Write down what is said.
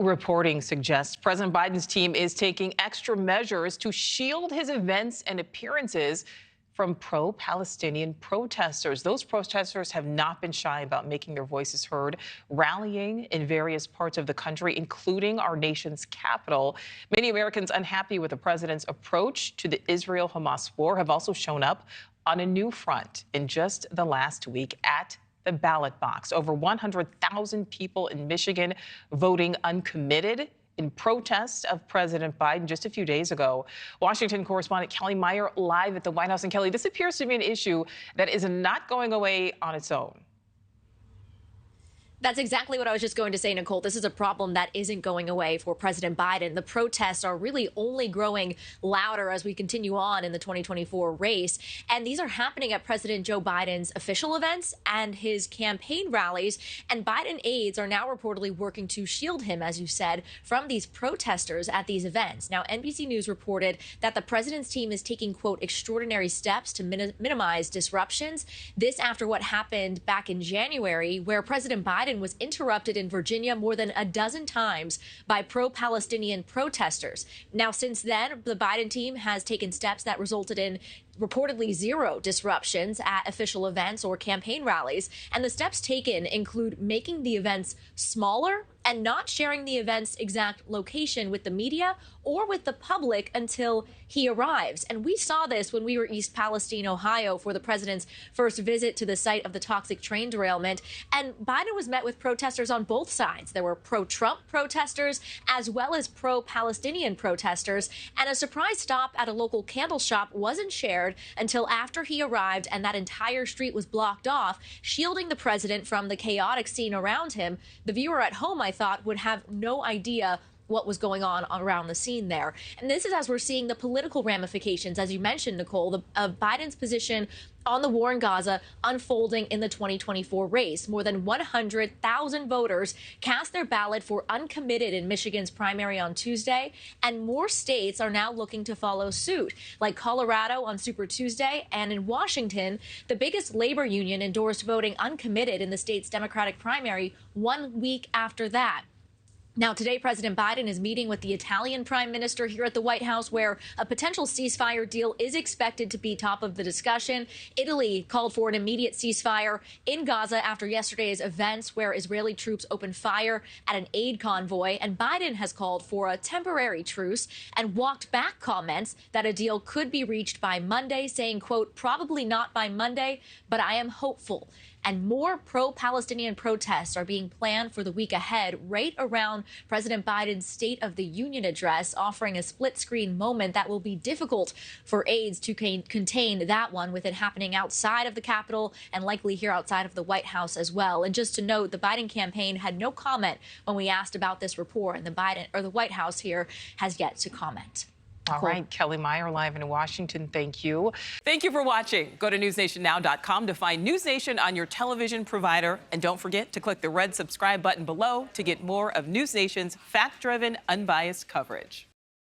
Reporting suggests President Biden's team is taking extra measures to shield his events and appearances from pro-Palestinian protesters. Those protesters have not been shy about making their voices heard, rallying in various parts of the country, including our nation's capital. Many Americans unhappy with the president's approach to the Israel-Hamas war have also shown up on a new front in just the last week at the ballot box. Over 100,000 people in Michigan voting uncommitted in protest of President Biden just a few days ago. Washington correspondent Kelly Meyer live at the White House. And Kelly, this appears to be an issue that is not going away on its own. That's exactly what I was just going to say, Nichole. This is a problem that isn't going away for President Biden. The protests are really only growing louder as we continue on in the 2024 race. And these are happening at President Joe Biden's official events and his campaign rallies. And Biden aides are now reportedly working to shield him, as you said, from these protesters at these events. Now, NBC News reported that the president's team is taking, quote, extraordinary steps to minimize disruptions. This after what happened back in January, where President Biden was interrupted in Virginia more than a dozen times by pro-Palestinian protesters. Now, since then, the Biden team has taken steps that resulted in reportedly zero disruptions at official events or campaign rallies. And the steps taken include making the events smaller and not sharing the event's exact location with the media or with the public until he arrives. And we saw this when we were East Palestine, Ohio, for the president's first visit to the site of the toxic train derailment. And Biden was met with protesters on both sides. There were pro-Trump protesters as well as pro-Palestinian protesters. And a surprise stop at a local candle shop wasn't shared until after he arrived, and that entire street was blocked off, shielding the president from the chaotic scene around him. The viewer at home, I thought, would have no idea what was going on around the scene there. And this is as we're seeing the political ramifications, as you mentioned, Nichole, of Biden's position on the war in Gaza unfolding in the 2024 race. More than 100,000 voters cast their ballot for uncommitted in Michigan's primary on Tuesday, and more states are now looking to follow suit, like Colorado on Super Tuesday, and in Washington, the biggest labor union endorsed voting uncommitted in the state's Democratic primary 1 week after that. Now, today, President Biden is meeting with the Italian prime minister here at the White House, where a potential ceasefire deal is expected to be top of the discussion. Italy called for an immediate ceasefire in Gaza after yesterday's events where Israeli troops opened fire at an aid convoy. And Biden has called for a temporary truce and walked back comments that a deal could be reached by Monday, saying, quote, probably not by Monday, but I am hopeful. And more pro-Palestinian protests are being planned for the week ahead, right around President Biden's State of the Union address, offering a split-screen moment that will be difficult for aides to contain that one, with it happening outside of the Capitol and likely here outside of the White House as well. And just to note, the Biden campaign had no comment when we asked about this report, and the White House here has yet to comment. All right, Kelly Meyer live in Washington. Thank you. Thank you for watching. Go to newsnationnow.com to find News Nation on your television provider. And don't forget to click the red subscribe button below to get more of News Nation's fact-driven, unbiased coverage.